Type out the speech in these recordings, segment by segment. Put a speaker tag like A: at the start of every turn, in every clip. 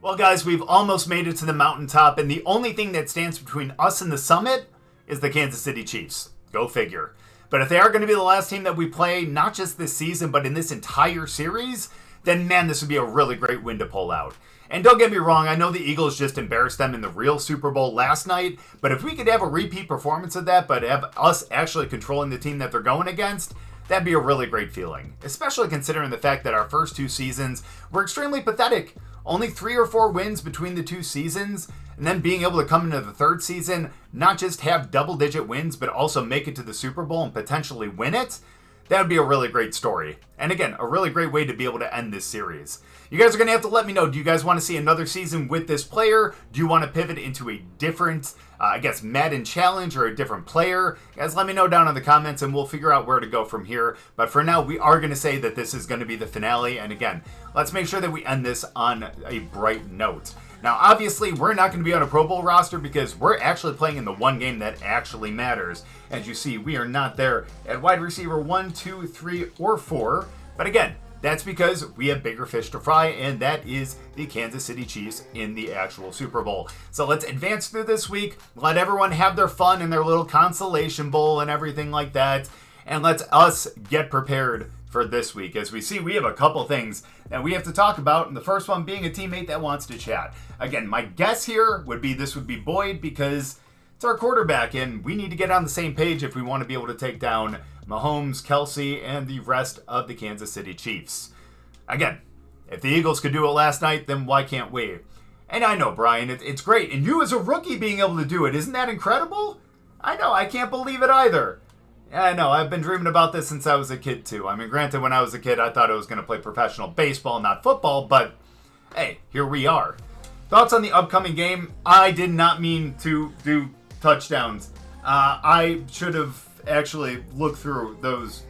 A: Well, guys, we've almost made it to the mountaintop, and the only thing that stands between us and the summit is the Kansas City Chiefs. Go figure. But if they are going to be the last team that we play, not just this season, but in this entire series, then man, this would be a really great win to pull out. And don't get me wrong, I know the Eagles just embarrassed them in the real Super Bowl last night, but if we could have a repeat performance of that, but have us actually controlling the team that they're going against, that'd be a really great feeling. Especially considering the fact that our first two seasons were extremely pathetic. Only 3 or 4 wins between the two seasons, and then being able to come into the third season, not just have double-digit wins, but also make it to the Super Bowl and potentially win it, that would be a really great story. And again, a really great way to be able to end this series. You guys are going to have to let me know, do you guys want to see another season with this player? Do you want to pivot into a different, Madden challenge or a different player? Guys, let me know down in the comments and we'll figure out where to go from here. But for now, we are going to say that this is going to be the finale. And again, let's make sure that we end this on a bright note. Now, obviously, we're not going to be on a Pro Bowl roster because we're actually playing in the one game that actually matters. As you see, we are not there at wide receiver 1, 2, 3, or 4. But again, that's because we have bigger fish to fry, and that is the Kansas City Chiefs in the actual Super Bowl. So let's advance through this week, let everyone have their fun in their little consolation bowl and everything like that, and let's us get prepared for this week. As we see, we have a couple things that we have to talk about, and the first one being a teammate that wants to chat. Again, my guess here would be this would be Boyd because it's our quarterback, and we need to get on the same page if we want to be able to take down Mahomes, Kelsey, and the rest of the Kansas City Chiefs. Again, if the Eagles could do it last night, then why can't we? And I know, Brian, it's great. And you as a rookie being able to do it, isn't that incredible? I know, I can't believe it either. Yeah, I know, I've been dreaming about this since I was a kid too. I mean, granted, when I was a kid, I thought I was going to play professional baseball, not football, but hey, here we are. Thoughts on the upcoming game? I did not mean to do touchdowns. I should have actually looked through those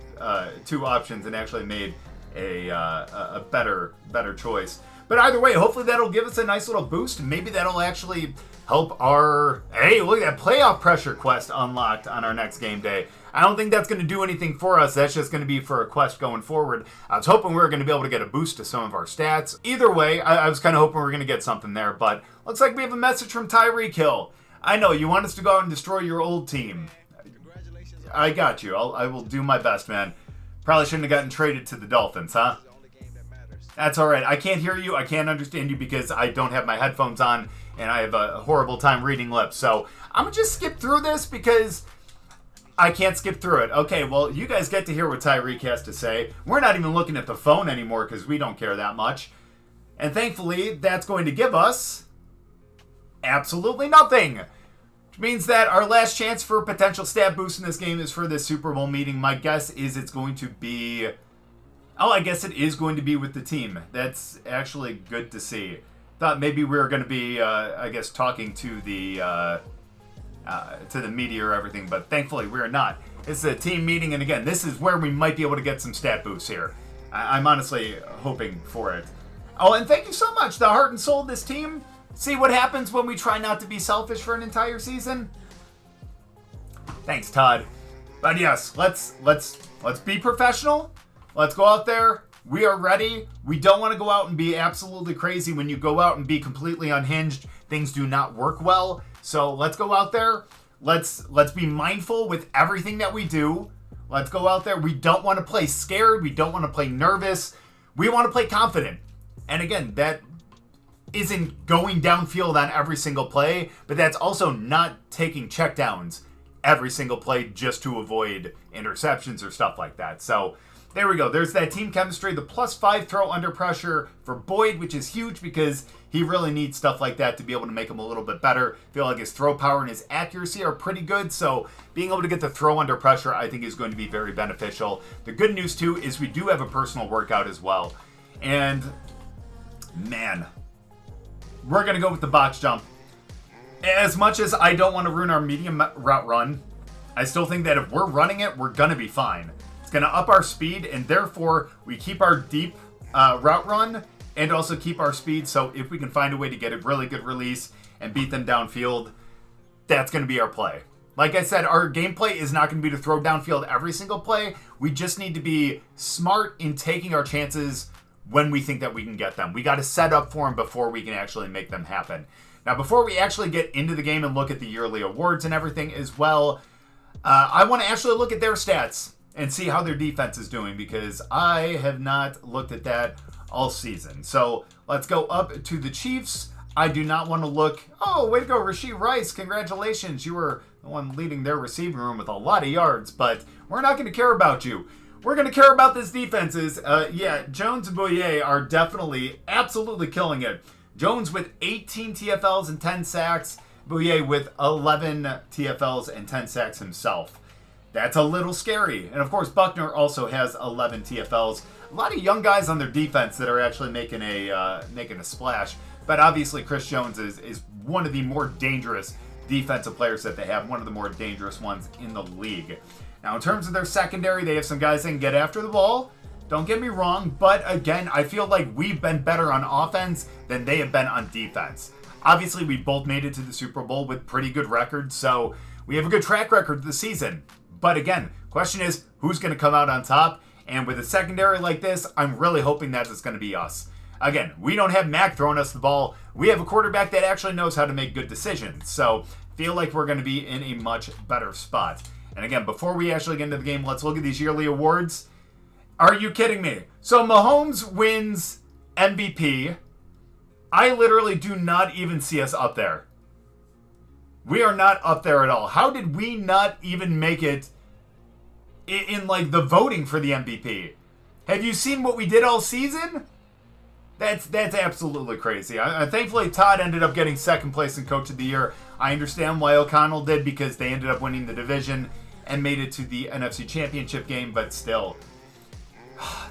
A: two options and actually made a better choice. But either way, hopefully that'll give us a nice little boost. Maybe that'll actually help our... Hey, look at that playoff pressure quest unlocked on our next game day. I don't think that's going to do anything for us. That's just going to be for a quest going forward. I was hoping we were going to be able to get a boost to some of our stats. Either way, I was kind of hoping we were going to get something there. But looks like we have a message from Tyreek Hill. I know, you want us to go out and destroy your old team. I got you. I will do my best, man. Probably shouldn't have gotten traded to the Dolphins, huh? That's all right. I can't hear you. I can't understand you because I don't have my headphones on and I have a horrible time reading lips. So I'm going to just skip through this because I can't skip through it. Okay, well, you guys get to hear what Tyreek has to say. We're not even looking at the phone anymore because we don't care that much. And thankfully, that's going to give us absolutely nothing. Means that our last chance for a potential stat boost in this game is for this Super Bowl meeting. My guess is it's going to be... Oh, I guess it is going to be with the team. That's actually good to see. Thought maybe we were going to be, talking to the media or everything, but thankfully we're not. It's a team meeting, and again, this is where we might be able to get some stat boosts here. I'm honestly hoping for it. Oh, and thank you so much, the heart and soul of this team. See what happens when we try not to be selfish for an entire season? Thanks, Todd. But yes, let's be professional. Let's go out there. We are ready. We don't want to go out and be absolutely crazy. When you go out and be completely unhinged, things do not work well. So let's go out there. Let's be mindful with everything that we do. Let's go out there. We don't want to play scared. We don't want to play nervous. We want to play confident. And again, that isn't going downfield on every single play, but that's also not taking checkdowns every single play just to avoid interceptions or stuff like that. So there we go. There's that team chemistry, the +5 throw under pressure for Boyd, which is huge because he really needs stuff like that to be able to make him a little bit better. I feel like his throw power and his accuracy are pretty good, so being able to get the throw under pressure I think is going to be very beneficial. The good news too is we do have a personal workout as well. And man, we're going to go with the box jump. As much as I don't want to ruin our medium route run, I still think that if we're running it, we're going to be fine. It's going to up our speed, and therefore we keep our deep route run and also keep our speed. So if we can find a way to get a really good release and beat them downfield, that's going to be our play. Like I said, our gameplay is not going to be to throw downfield every single play. We just need to be smart in taking our chances when we think that we can get them. We got to set up for them before we can actually make them happen. Now, before we actually get into the game and look at the yearly awards and everything as well, I want to actually look at their stats and see how their defense is doing, because I have not looked at that all season. So let's go up to the Chiefs. I do not want to look. Oh, way to go, Rashee Rice. Congratulations. You were the one leading their receiving room with a lot of yards, but we're not going to care about you. We're going to care about this defenses. Jones and Bouye are definitely, absolutely killing it. Jones with 18 TFLs and 10 sacks. Bouye with 11 TFLs and 10 sacks himself. That's a little scary. And of course, Buckner also has 11 TFLs. A lot of young guys on their defense that are actually making a splash. But obviously, Chris Jones is one of the more dangerous defensive players that they have. One of the more dangerous ones in the league. Now, in terms of their secondary, they have some guys that can get after the ball. Don't get me wrong, but again, I feel like we've been better on offense than they have been on defense. Obviously, we both made it to the Super Bowl with pretty good records, so we have a good track record this season. But again, question is, who's going to come out on top? And with a secondary like this, I'm really hoping that it's going to be us. Again, we don't have Mac throwing us the ball. We have a quarterback that actually knows how to make good decisions. So, feel like we're going to be in a much better spot. And again, before we actually get into the game, let's look at these yearly awards. Are you kidding me? So Mahomes wins MVP. I literally do not even see us up there. We are not up there at all. How did we not even make it in like the voting for the MVP? Have you seen what we did all season? That's absolutely crazy. Thankfully, Todd ended up getting second place in Coach of the Year. I understand why O'Connell did, because they ended up winning the division and made it to the NFC Championship game, but still.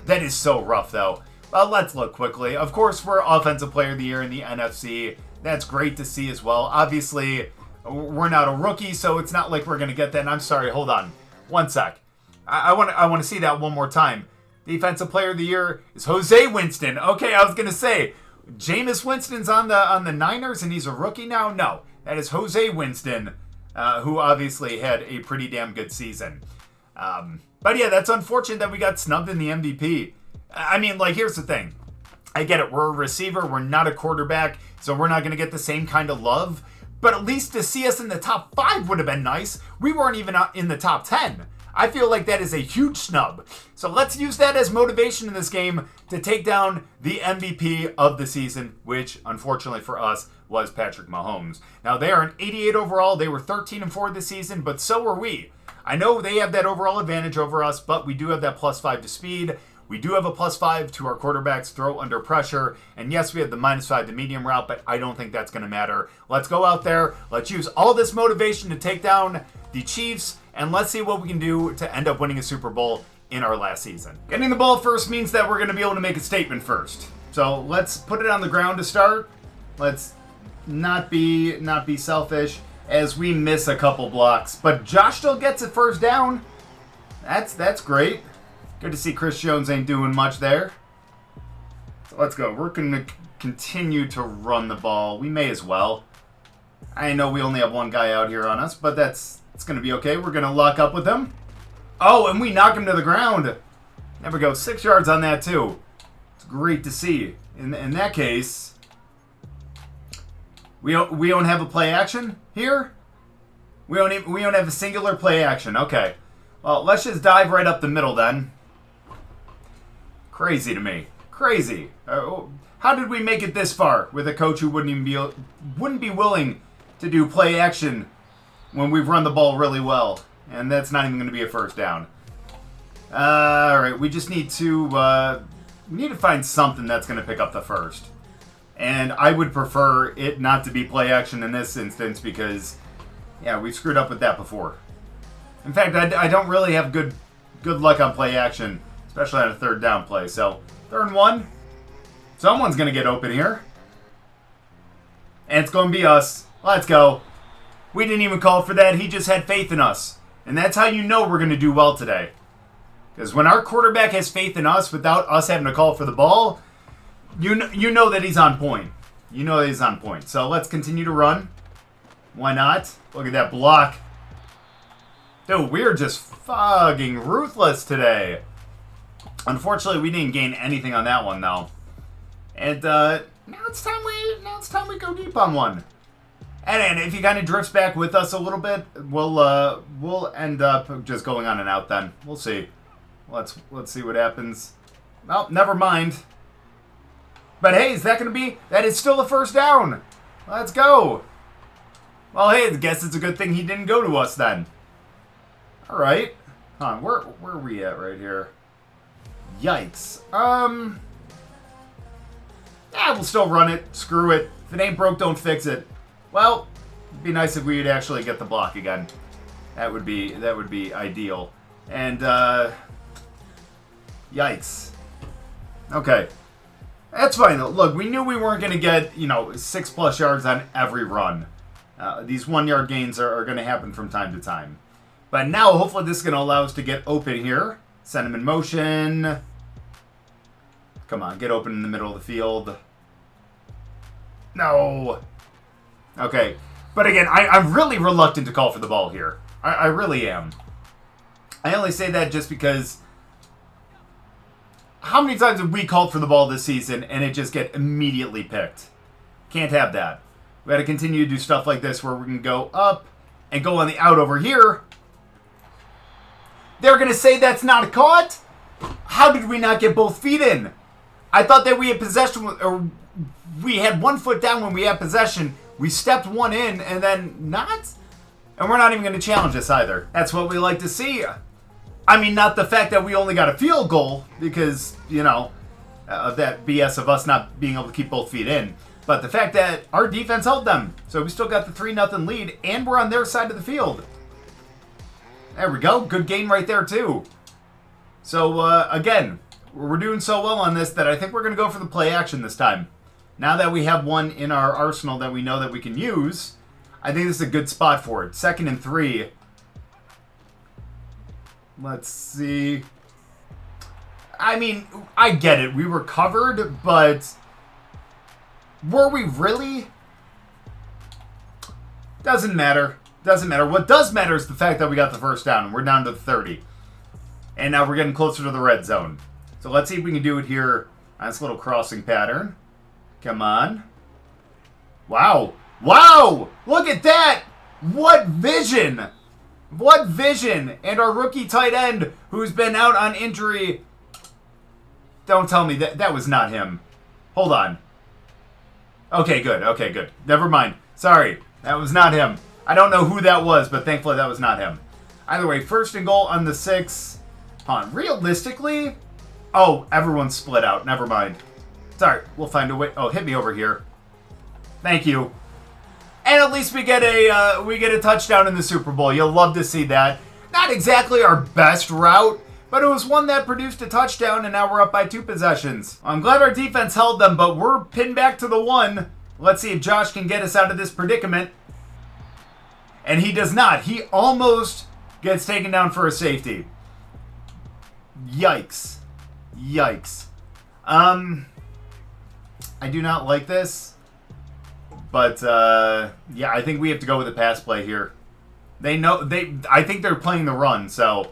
A: That is so rough, though. Well, let's look quickly. Of course, we're Offensive Player of the Year in the NFC. That's great to see as well. Obviously, we're not a rookie, so it's not like we're going to get that. And I'm sorry, hold on. One sec. I want to see that one more time. Defensive Player of the Year is Jose Winston. Okay, I was going to say, Jameis Winston's on the Niners and he's a rookie now? No, that is Jose Winston, who obviously had a pretty damn good season. But yeah, that's unfortunate that we got snubbed in the MVP. I mean, like, here's the thing. I get it. We're a receiver. We're not a quarterback, so we're not going to get the same kind of love. But at least to see us in the top 5 would have been nice. We weren't even in the top 10. I feel like that is a huge snub. So let's use that as motivation in this game to take down the MVP of the season, which, unfortunately for us, was Patrick Mahomes. Now, they are an 88 overall. They were 13-4 this season, but so were we. I know they have that overall advantage over us, but we do have that +5 to speed. We do have a +5 to our quarterback's throw under pressure. And yes, we have the -5 to medium route, but I don't think that's going to matter. Let's go out there. Let's use all this motivation to take down the Chiefs, and let's see what we can do to end up winning a Super Bowl in our last season. Getting the ball first means that we're going to be able to make a statement first. So let's put it on the ground to start. Let's not be selfish as we miss a couple blocks. But Josh still gets it first down. That's great. Good to see Chris Jones ain't doing much there. So let's go. We're going to continue to run the ball. We may as well. I know we only have one guy out here on us, but it's going to be okay. We're going to lock up with him. Oh, and we knock him to the ground. There we go. 6 yards on that, too. It's great to see. In that case, we don't have a play action here? We don't have a singular play action. Okay. Well, let's just dive right up the middle then. Crazy to me. Crazy. How did we make it this far with a coach who wouldn't be willing to do play action when we've run the ball really well? And that's not even going to be a first down. All right, we just need to find something that's going to pick up the first. And I would prefer it not to be play action in this instance because, yeah, we've screwed up with that before. In fact, I don't really have good luck on play action, especially on a third down play. So, 3rd and 1. Someone's going to get open here. And it's going to be us. Let's go. We didn't even call for that. He just had faith in us. And that's how you know we're going to do well today. Because when our quarterback has faith in us without us having to call for the ball, you know that he's on point. You know that he's on point. So let's continue to run. Why not? Look at that block. Dude, we're just fucking ruthless today. Unfortunately, we didn't gain anything on that one, though. And now it's time we go deep on one. And if he kind of drifts back with us a little bit, we'll end up just going on and out then. We'll see. Let's see what happens. Well, never mind. But hey, is that going to be... That is still a first down. Let's go. Well, hey, I guess it's a good thing he didn't go to us then. All right. Huh, where are we at right here? Yikes. Yeah, we'll still run it. Screw it. If it ain't broke, don't fix it. Well, it'd be nice if we would actually get the block again. That would be ideal. And yikes. Okay. That's fine though. Look, we knew we weren't going to get, 6+ yards on every run. These 1-yard gains are going to happen from time to time. But now, hopefully, this is going to allow us to get open here. Send him in motion. Come on, get open in the middle of the field. No. Okay. But again, I'm really reluctant to call for the ball here. I really am. I only say that just because... How many times have we called for the ball this season and it just get immediately picked? Can't have that. We got to continue to do stuff like this where we can go up and go on the out over here. They're going to say that's not a caught? How did we not get both feet in? I thought that we had possession, or we had 1 foot down when we had possession. We stepped one in and then not? And we're not even going to challenge this either. That's what we like to see. I mean, not the fact that we only got a field goal because, of that BS of us not being able to keep both feet in. But the fact that our defense held them. So we still got the 3-0 lead and we're on their side of the field. There we go. Good game right there, too. So, again, we're doing so well on this that I think we're going to go for the play action this time. Now that we have one in our arsenal that we know that we can use, I think this is a good spot for it. 2nd and 3. Let's see. I mean, I get it. We were covered, but were we really? Doesn't matter. Doesn't matter. What does matter is the fact that we got the first down, and we're down to the 30. And now we're getting closer to the red zone. So let's see if we can do it here on this little crossing pattern. Come on. Wow. Wow! Look at that! What vision! What vision! And our rookie tight end, who's been out on injury. Don't tell me that was not him. Hold on. Okay, good. Okay, good. Never mind. Sorry. That was not him. I don't know who that was, but thankfully that was not him. Either way, 1st and goal on the 6. Realistically... Oh, everyone's split out. Never mind. Sorry, we'll find a way... Oh, hit me over here. Thank you. And at least we get a touchdown in the Super Bowl. You'll love to see that. Not exactly our best route, but it was one that produced a touchdown, and now we're up by 2 possessions. I'm glad our defense held them, but we're pinned back to the 1. Let's see if Josh can get us out of this predicament. And he does not. He almost gets taken down for a safety. Yikes. Yikes. I do not like this. But, yeah, I think we have to go with a pass play here. I think they're playing the run, so.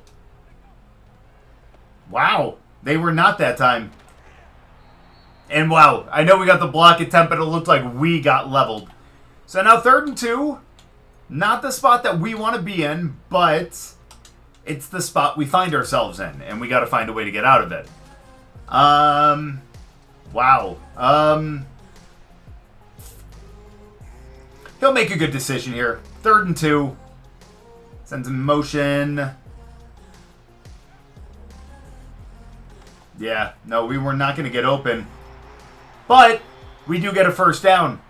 A: Wow. They were not that time. And wow, I know we got the block attempt, but it looked like we got leveled. So now 3rd and 2. Not the spot that we want to be in, but it's the spot we find ourselves in, and we got to find a way to get out of it. Wow. He'll make a good decision here. 3rd and 2. Sends him in motion. Yeah, no, we were not going to get open. But we do get a first down.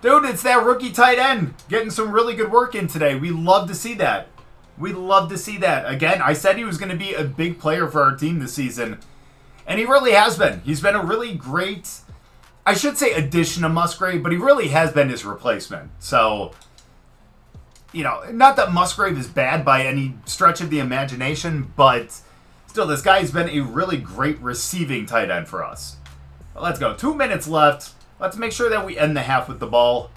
A: Dude, it's that rookie tight end getting some really good work in today. We love to see that. We love to see that. Again, I said he was going to be a big player for our team this season. And he really has been. He's been a really great, I should say addition to Musgrave, but he really has been his replacement. So, not that Musgrave is bad by any stretch of the imagination, but still, this guy's been a really great receiving tight end for us. But let's go. 2 minutes left. Let's make sure that we end the half with the ball.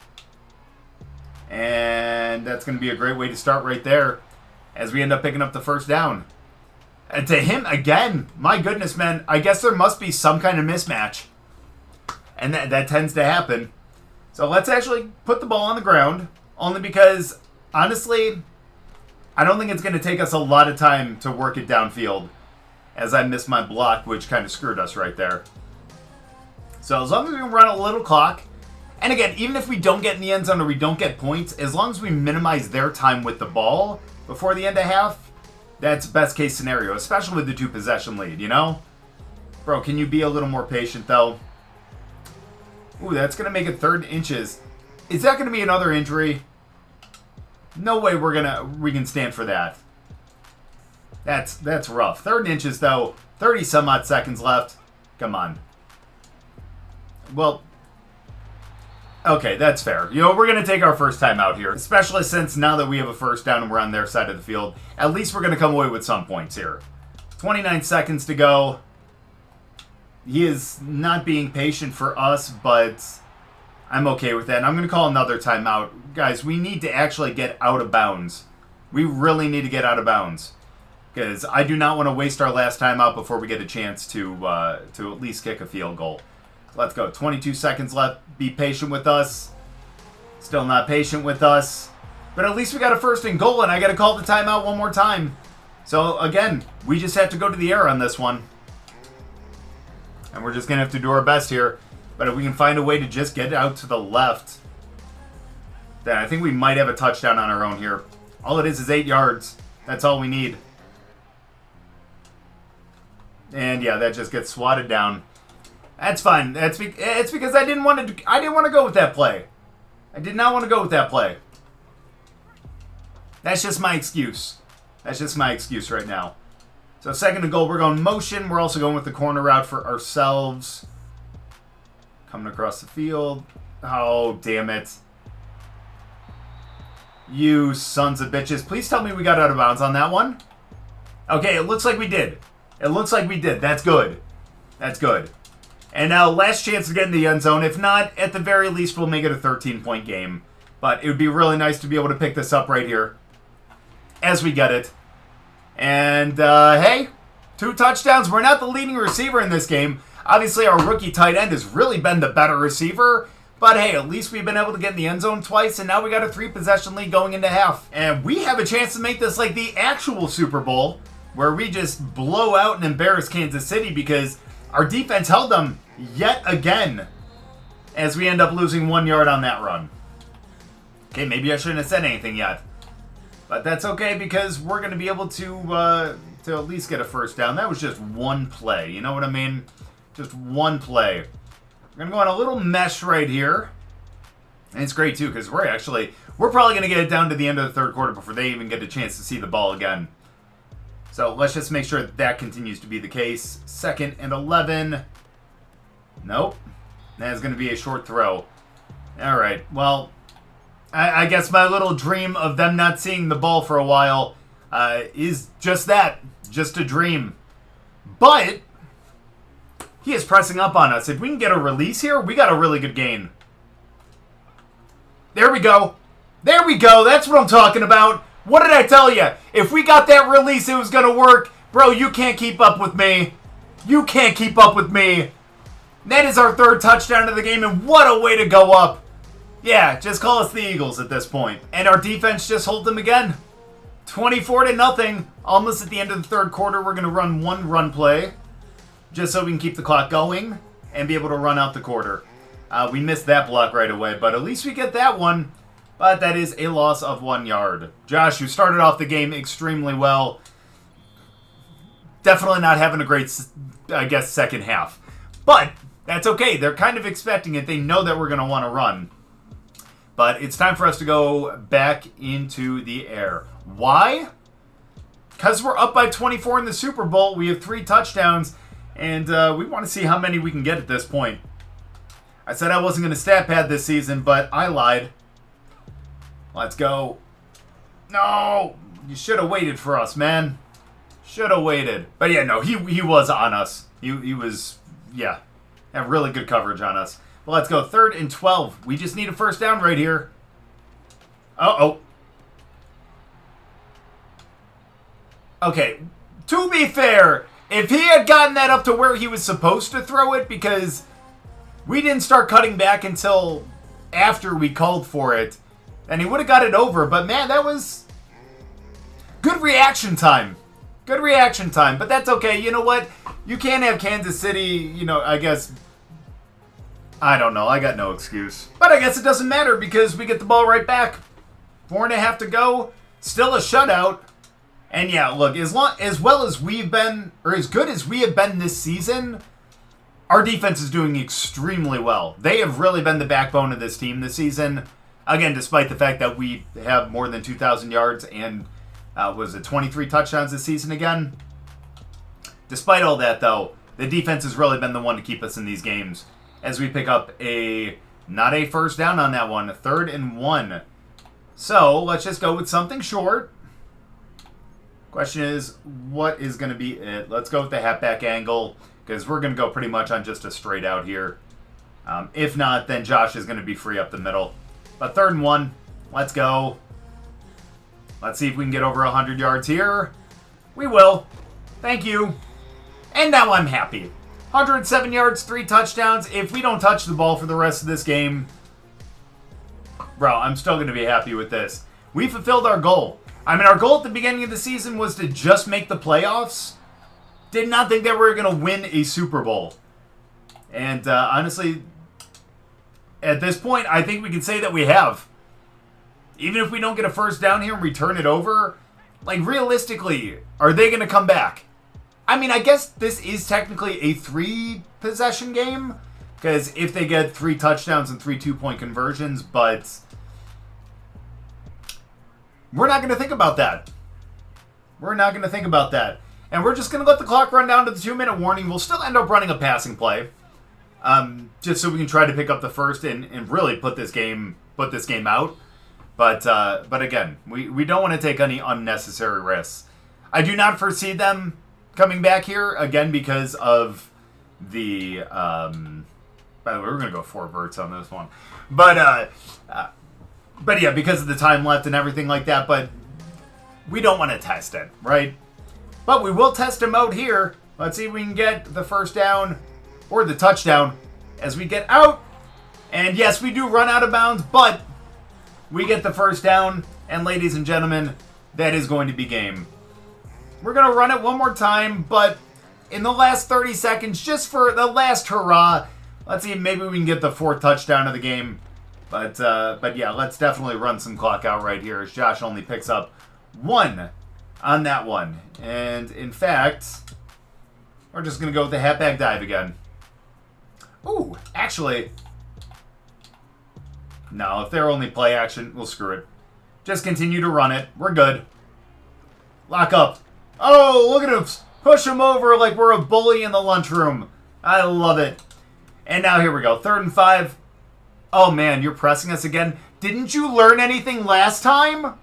A: And that's going to be a great way to start right there as we end up picking up the first down. And to him, again, my goodness, man, I guess there must be some kind of mismatch. And that tends to happen. So let's actually put the ball on the ground. Only because, honestly, I don't think it's going to take us a lot of time to work it downfield. As I missed my block, which kind of screwed us right there. So as long as we can run a little clock. And again, even if we don't get in the end zone or we don't get points, as long as we minimize their time with the ball before the end of half, that's best case scenario, especially with the 2-possession lead, you know? Bro, can you be a little more patient, though? Ooh, that's going to make it 3rd and inches. Is that going to be another injury? No way we can stand for that. That's rough. 3rd and inches, though. 30 some odd seconds left. Come on. Well, okay, that's fair. You know, we're going to take our first time out here, especially since now that we have a first down and we're on their side of the field, at least we're going to come away with some points here. 29 seconds to go. He is not being patient for us, but I'm okay with that. And I'm going to call another timeout. Guys, we need to actually get out of bounds. We really need to get out of bounds. Because I do not want to waste our last timeout before we get a chance to at least kick a field goal. Let's go. 22 seconds left. Be patient with us. Still not patient with us. But at least we got a 1st and goal, and I got to call the timeout one more time. So, again, we just have to go to the air on this one. And we're just going to have to do our best here. But if we can find a way to just get out to the left, then I think we might have a touchdown on our own here. All it is 8 yards. That's all we need. And, yeah, that just gets swatted down. That's fine. It's because I didn't want to go with that play. I did not want to go with that play. That's just my excuse. That's just my excuse right now. So 2nd and goal, we're going motion. We're also going with the corner route for ourselves. Coming across the field. Oh, damn it. You sons of bitches. Please tell me we got out of bounds on that one. Okay, it looks like we did. It looks like we did. That's good. That's good. And now, last chance to get in the end zone. If not, at the very least, we'll make it a 13-point game. But it would be really nice to be able to pick this up right here as we get it. And, hey, 2 touchdowns. We're not the leading receiver in this game. Obviously, our rookie tight end has really been the better receiver. But, hey, at least we've been able to get in the end zone twice. And now we got a 3-possession lead going into half. And we have a chance to make this like the actual Super Bowl, where we just blow out and embarrass Kansas City because our defense held them yet again as we end up losing 1 yard on that run. Okay, maybe I shouldn't have said anything yet. But that's okay because we're going to be able to at least get a first down. That was just one play. You know what I mean? Just one play. We're going to go on a little mesh right here. And it's great, too, because we're probably going to get it down to the end of the 3rd quarter before they even get a chance to see the ball again. So let's just make sure that continues to be the case. 2nd and 11. Nope. That's going to be a short throw. All right. Well, I guess my little dream of them not seeing the ball for a while is just that. Just a dream. But he is pressing up on us. If we can get a release here, we got a really good gain. There we go. There we go. That's what I'm talking about. What did I tell you? If we got that release, it was going to work. Bro, you can't keep up with me. You can't keep up with me. That is our 3rd touchdown of the game, and what a way to go up. Yeah, just call us the Eagles at this point. And our defense just holds them again. 24-0. Almost at the end of the 3rd quarter, we're going to run one run play just so we can keep the clock going and be able to run out the quarter. We missed that block right away, but at least we get that one. But that is a loss of 1 yard. Josh, who started off the game extremely well, definitely not having a great, I guess, second half. But that's okay. They're kind of expecting it. They know that we're going to want to run. But it's time for us to go back into the air. Why? Because we're up by 24 in the Super Bowl. We have 3 touchdowns, and we want to see how many we can get at this point. I said I wasn't going to stat pad this season, but I lied. Let's go. No! You should have waited for us, man. Should have waited. But yeah, no, he was on us. He was, yeah, have really good coverage on us. But let's go. 3rd and 12. We just need a first down right here. Uh-oh. Okay, to be fair, if he had gotten that up to where he was supposed to throw it, because we didn't start cutting back until after we called for it, and he would have got it over. But man, that was good reaction time. Good reaction time. But that's okay. You know what? You can't have Kansas City, I guess. I don't know. I got no excuse. But I guess it doesn't matter because we get the ball right back. 4.5 to go. Still a shutout. And yeah, look, as well as we've been, or as good as we have been this season, our defense is doing extremely well. They have really been the backbone of this team this season. Again, despite the fact that we have more than 2,000 yards and was it 23 touchdowns this season again? Despite all that, though, the defense has really been the one to keep us in these games as we pick up not a first down on that one, 3rd and 1. So let's just go with something short. Question is, what is going to be it? Let's go with the halfback angle because we're going to go pretty much on just a straight out here. If not, then Josh is going to be free up the middle. But 3rd and 1, let's go. Let's see if we can get over 100 yards here. We will. Thank you. And now I'm happy. 107 yards, 3 touchdowns. If we don't touch the ball for the rest of this game, bro, I'm still going to be happy with this. We fulfilled our goal. I mean, our goal at the beginning of the season was to just make the playoffs. Did not think that we were going to win a Super Bowl. And honestly, at this point, I think we can say that we have. Even if we don't get a first down here and return it over, like realistically, are they going to come back? I mean, I guess this is technically a 3-possession game. Because if they get 3 touchdowns and 3 2-point conversions, but we're not going to think about that. We're not going to think about that. And we're just going to let the clock run down to the 2-minute warning. We'll still end up running a passing play. Just so we can try to pick up the first and really put this game out. But again, we don't want to take any unnecessary risks. I do not foresee them coming back here, again, because of the... by the way, we're going to go 4 verts on this one. But yeah, because of the time left and everything like that, but we don't want to test it, right? But we will test him out here. Let's see if we can get the first down or the touchdown as we get out. And yes, we do run out of bounds, but we get the first down. And ladies and gentlemen, that is going to be game. We're going to run it one more time, but in the last 30 seconds, just for the last hurrah, let's see if maybe we can get the 4th touchdown of the game. But yeah, let's definitely run some clock out right here as Josh only picks up 1 on that one. And in fact, we're just going to go with the halfback dive again. Ooh, actually, no, if they're only play action, we'll screw it. Just continue to run it. We're good. Lock up. Oh, look at him. Push him over like we're a bully in the lunchroom. I love it. And now here we go. 3rd and 5. Oh, man, you're pressing us again. Didn't you learn anything last time?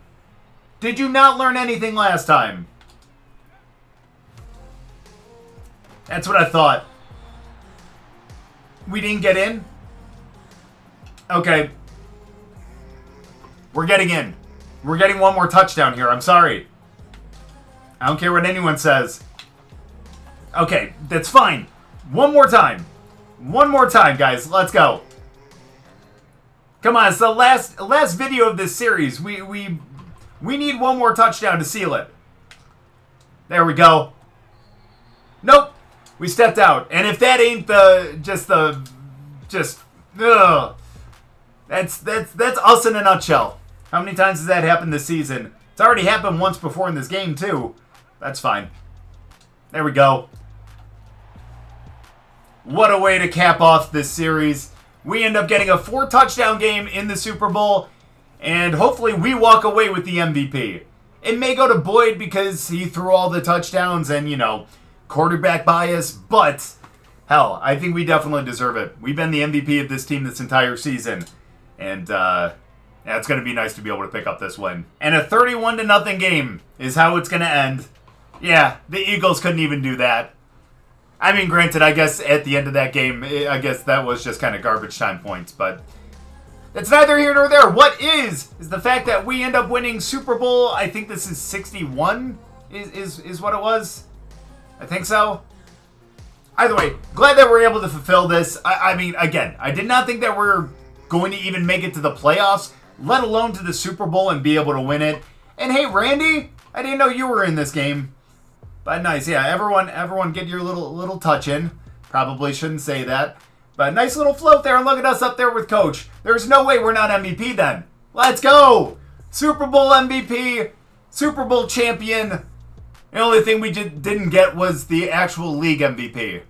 A: Did you not learn anything last time? That's what I thought. We didn't get in? Okay. We're getting in. We're getting 1 more touchdown here. I'm sorry. I don't care what anyone says. Okay, that's fine. 1 more time. 1 more time, guys. Let's go. Come on, it's the last video of this series. We need 1 more touchdown to seal it. There we go. Nope. We stepped out. And if that ain't that's us in a nutshell. How many times has that happened this season? It's already happened once before in this game, too. That's fine. There we go. What a way to cap off this series. We end up getting a 4-touchdown game in the Super Bowl, and hopefully we walk away with the MVP. It may go to Boyd because he threw all the touchdowns and, quarterback bias, but hell, I think we definitely deserve it. We've been the MVP of this team this entire season, and it's going to be nice to be able to pick up this win. And a 31-0 game is how it's going to end. Yeah, the Eagles couldn't even do that. I mean, granted, I guess at the end of that game, I guess that was just kind of garbage time points, but that's neither here nor there. What is the fact that we end up winning Super Bowl, I think this is 61, is what it was. I think so. Either way, glad that we're able to fulfill this. I mean, again, I did not think that we're going to even make it to the playoffs, let alone to the Super Bowl and be able to win it. And hey, Randy, I didn't know you were in this game. But nice, yeah, everyone get your little touch in. Probably shouldn't say that. But nice little float there, and look at us up there with Coach. There's no way we're not MVP then. Let's go! Super Bowl MVP, Super Bowl champion. The only thing we didn't get was the actual league MVP.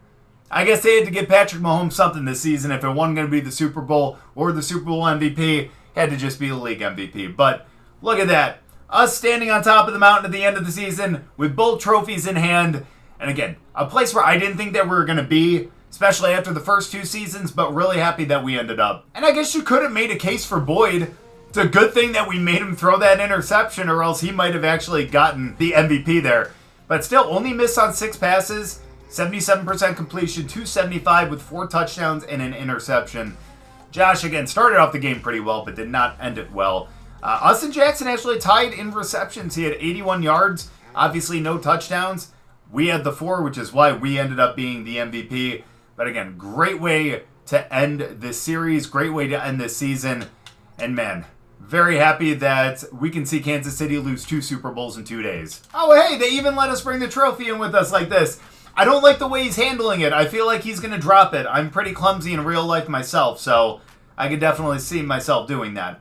A: I guess they had to give Patrick Mahomes something this season. If it wasn't going to be the Super Bowl or the Super Bowl MVP, it had to just be the league MVP. But look at that. Us standing on top of the mountain at the end of the season with both trophies in hand. And again, a place where I didn't think that we were going to be, especially after the first 2 seasons, but really happy that we ended up. And I guess you could have made a case for Boyd. It's a good thing that we made him throw that interception, or else he might have actually gotten the MVP there. But still, only missed on 6 passes, 77% completion, 275 with 4 touchdowns and an interception. Josh, again, started off the game pretty well, but did not end it well. Austin Jackson actually tied in receptions. He had 81 yards, obviously no touchdowns. We had the 4, which is why we ended up being the MVP. But again, great way to end this series, great way to end this season. And man, very happy that we can see Kansas City lose 2 Super Bowls in 2 days. Oh, hey, they even let us bring the trophy in with us like this. I don't like the way he's handling it. I feel like he's going to drop it. I'm pretty clumsy in real life myself, so I could definitely see myself doing that.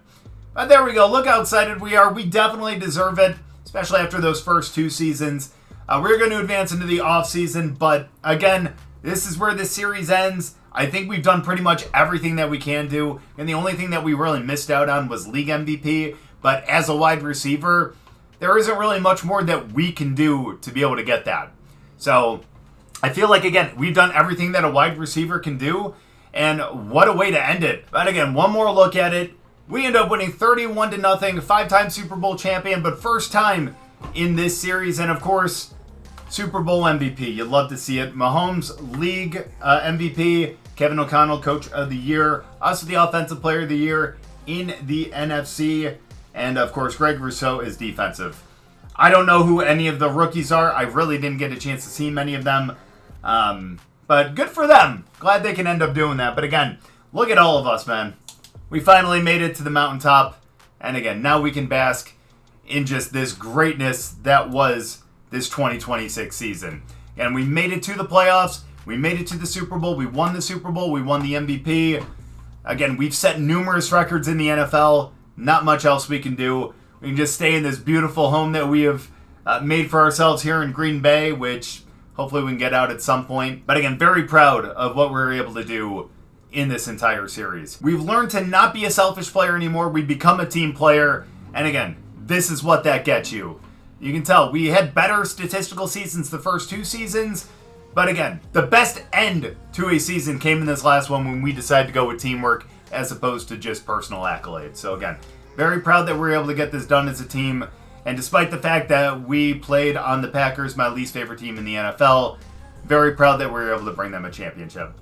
A: But there we go. Look how excited we are. We definitely deserve it, especially after those first 2 seasons. We're going to advance into the offseason, but again, this is where this series ends. I think we've done pretty much everything that we can do, and the only thing that we really missed out on was league MVP. But as a wide receiver, there isn't really much more that we can do to be able to get that. So I feel like, again, we've done everything that a wide receiver can do, and what a way to end it. But again, one more look at it. We end up winning 31-0, 5-time Super Bowl champion, but first time in this series, and of course, Super Bowl MVP. You'd love to see it. Mahomes, league MVP. Kevin O'Connell, Coach of the Year. Us, the Offensive Player of the Year in the NFC. And, of course, Greg Rousseau is defensive. I don't know who any of the rookies are. I really didn't get a chance to see many of them. But good for them. Glad they can end up doing that. But, again, look at all of us, man. We finally made it to the mountaintop. And, again, now we can bask in just this greatness that was this 2026 season. And we made it to the playoffs. We made it to the Super Bowl. We won the Super Bowl. We won the MVP. Again, we've set numerous records in the NFL. Not much else we can do. We can just stay in this beautiful home that we have made for ourselves here in Green Bay, which hopefully we can get out at some point. But again, very proud of what we were able to do in this entire series. We've learned to not be a selfish player anymore. We've become a team player. And again, this is what that gets you. You can tell we had better statistical seasons the first 2 seasons. But again, the best end to a season came in this last one when we decided to go with teamwork as opposed to just personal accolades. So again, very proud that we were able to get this done as a team. And despite the fact that we played on the Packers, my least favorite team in the NFL, very proud that we were able to bring them a championship.